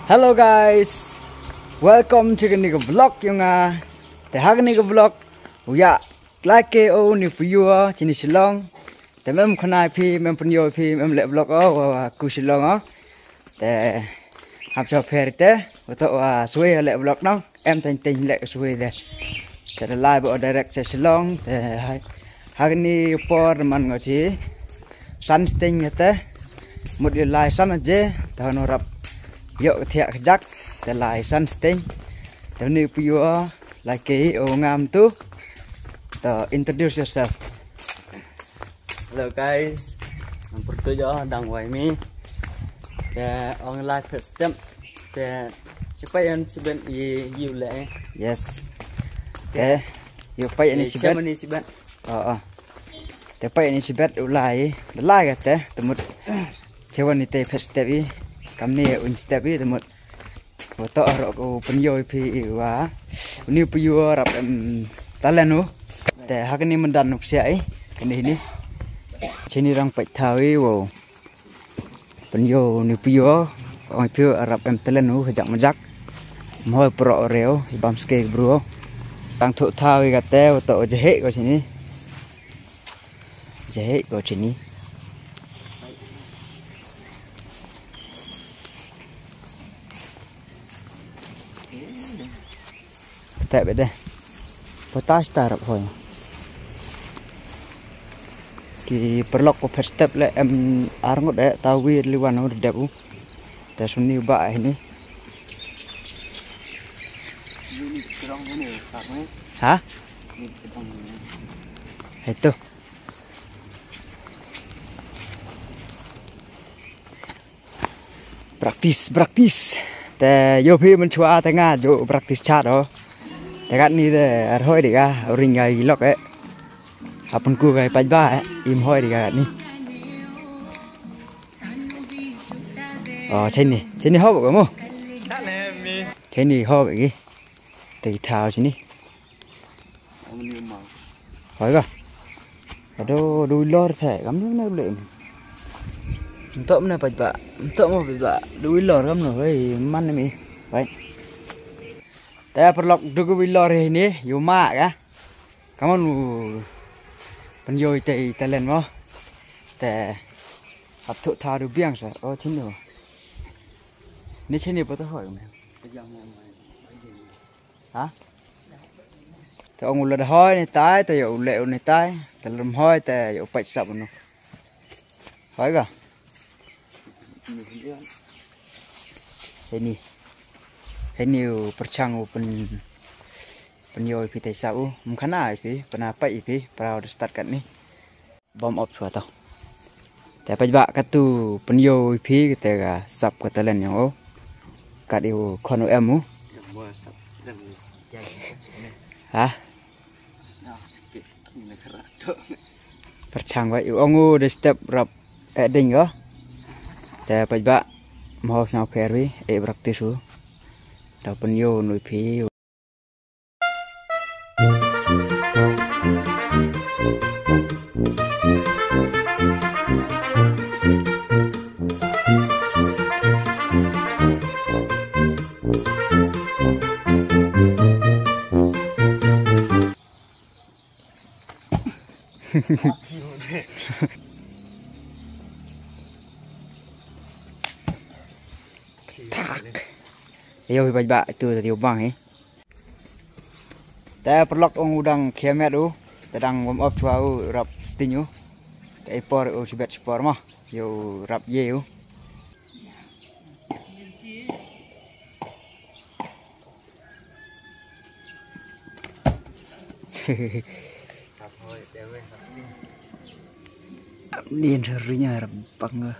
Hello guys, welcome to the new vlog yung the new vlog. Uya, like o ni puyo chini silong. The mem khonai phi mem punyo phi mem le vlog o ku silong o. The hab cho pher te to suy le vlog no. Em tin tin le suy de. The live or direct silong the hagni por man ngochi. Sun sting te. Một điều lại sẵn dễ tao nó rập dạo thiệt chắc để lại sẵn sting tao nếu bây lại cái ô ngam tu tao introduce yourself. Hello guys, I'm Portugal đang quay mi the online first step the Japan siben you lệ Yes the you pay any sibet the pay any sibet ulai lại cái te tao một Cewan ni first step i kami un step i temut foto ro penyo pi wa ni piyo rap talenu te hakni mendan nuk sia i kini ni chini rang pai thawi wo penyo ni piyo oi piyo rap talenu hajak majak moi pro reo ibam ske bro tang thu thawi ka te to jehe ko chini jehe ko chini tại vậy đây potash ta rập hồi thì perlok của first step lại em arngot đấy tao vi liwan nó đẹp u tại số nhiều bại này hả hết tu practiceแต่โยพี่มันชัวร์แต่ง่าโย practice ชาติเหรอแต่กันนี่แต่ห้อยดีกะริงไงล็อกเอ๊ะขับมันกูไงไปบ้าเอ๊ะอิมห้อยดีกะนี่อ๋อใช่นี่ห้อยบอกมั้งใช่นี่ห้อยแบบนี้ตีเท้าใช่นี่ห้อยก็ดูลอดแท้กำลังนั่งเล่นtôm này bạch bạ tôm một bạch bạ đuôi lò lắm rồi man này mi vậyแต่พอล็อกดูก็วิลลอร์นี่อยู่มากอะก็มันเป็นโยยแต่เล่นมั้งแต่หัดทุกท่าดูเบี้ยงซะโอ้ชิ้นเดียวนี่ชิ้นเดียวพอต้องหอยมั้ยฮะแต่องค์ละหอยในตายแต่อยู่เละในตายแต่ลมหอยแต่อยู่ไปสับมันหอยก็ให้นิวประชังเป็นโยยพิธีสาวมุขนาอีพี่ปนาไปอีพี่เราได้สตาร์ทกันนี่บอมออฟชัวร์ต่อแต่ปัจจุบันก็ตูเป็นโยยพี่แต่ก็สับก็ตะเล่นอย่างโอ้กัดอยู่คอนโอเอ็มมูฮะประชังไว้อยู่องงูได้สเต็ปรับเอ็ดดิ้งเหรอแต่ปัจจุบันมหาสนาเพรีpraktis u dah penyo nui pi Yo bạch bạ từ tiểu bang ấy.แต่ปลอกองอุดังเขียมแม่ดูแต่ดังวอมออฟชัวร์รับสติญูแต่ปอร์โอชิเบตสปอร์มาอยู่รับเยี่ยวนี่serunya rabak nggak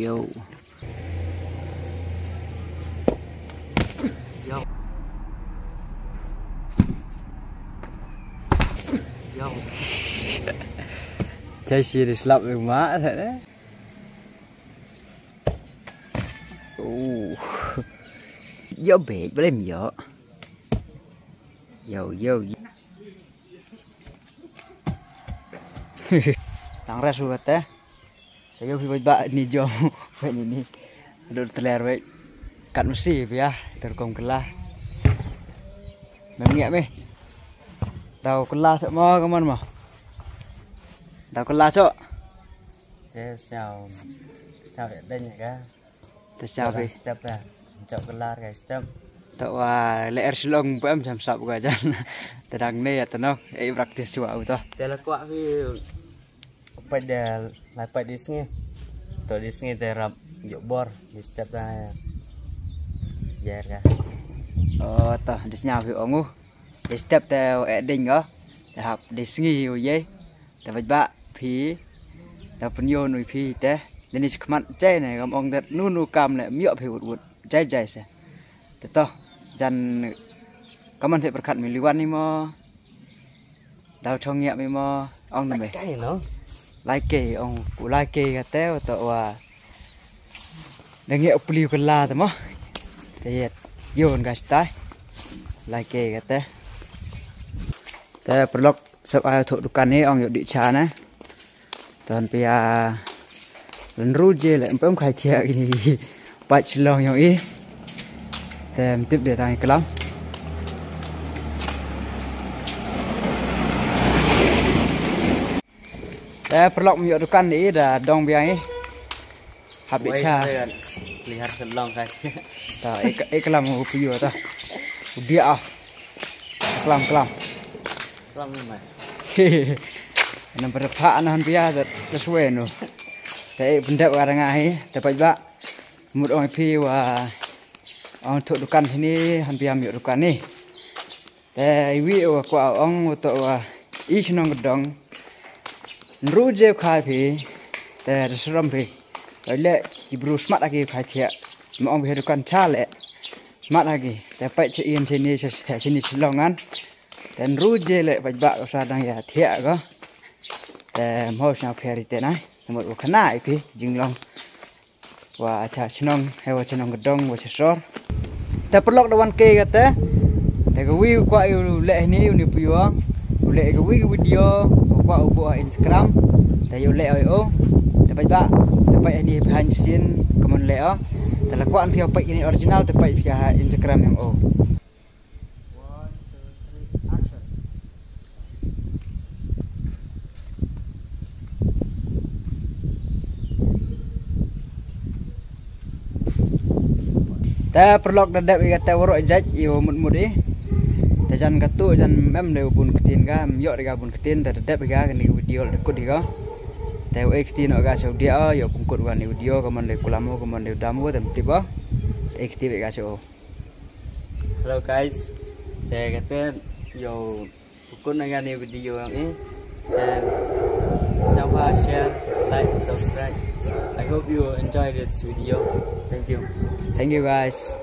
Yo. Chơi xì thì slap được má thế đấy. Yo bể bên em yo. Lang resu kata. Saya pergi baca ni jom, ini ada teler baik. Kat mesti ya, terkom kelah. Memang me. Tahu kelah sok mau ke mana mah? Tahu kelah sok. Thế sao vậy đây nhỉ cả? Thế sao vậy? Step à, chọn kelar guys step. Tahu leer silong pem jam sab gua jan. Terang ni ya tenang, praktis juga itu. Thế là quạ với phải để lại phải đi nghe. Tôi đi nghe để làm dụ bor di step ra. Dạ cả. Oh, tah di sini api ongu. Di step teo eding oh. Tahap di sini uye. Tapi ba pi. Dapat yo nui pi teh. Jadi sekemat cai nih kamu ong ter nunu kam nih miok pi wud cai cai se. Tetoh jan kaman te berkat miliwan ni mo. Dau chong ngiak mi mo ong nambah. Cái nó. Like ong like kata atau wa. Dengi upli kala tu mo. Teh yon guys tai. Like kata. Teh perlok sep ai thuk dukan ni ong yo di cha na. Tuan pia lần ruje lại bấm khai thiệt thì bạch lòng nhau ý tem tiếp để thằng cái lắm te perlok mio dukan ni dah dong biang ý habis cha lihat selong kan ta kelam upiyo ta dia ah kelam selong ni mày nampak pak anahan biasa tersuai no. Tapi benda orang ngahi, tapi ba mud orang pi wa orang tuk dukan sini hampir ambil dukan ni. Tapi wi wa ko orang untuk wa ich nong gedong nruje khai pi te seram pi. Le ibru smart lagi khai thia. Mau ambil dukan chale smart lagi. Tapi cin sini selongan. Dan ruje le ba sadang ya thia ko. Te mau sang peri te nai. Nomor ukana ipi jinglong wa cha chinong hewa chinong gedong wa sesor ta perlok dawan ke kata ta gawi kwa le ni uni piwa le gawi video kwa ubo Instagram ta yo le o ta pai ba ta pai ni behind the scene kamun le o ta la kwa an pia pai ni original ta pai pia Instagram yang o. Ta perlok dadap kata warok jaj yo mut eh. Ta jan katu jan mem le bun ketin ga yo ga bun ketin ta dadap ga ni video rekod ga. Ta we ketin ga so dia yo bungkut ga ni video kaman le kulamo kaman le damu tam tiba. Ta ketin ga so. Hello guys. Ta kata yo bungkut ga ni video yang ini. And somehow share, like, subscribe. I hope you enjoyed this video. Thank you. Thank you guys.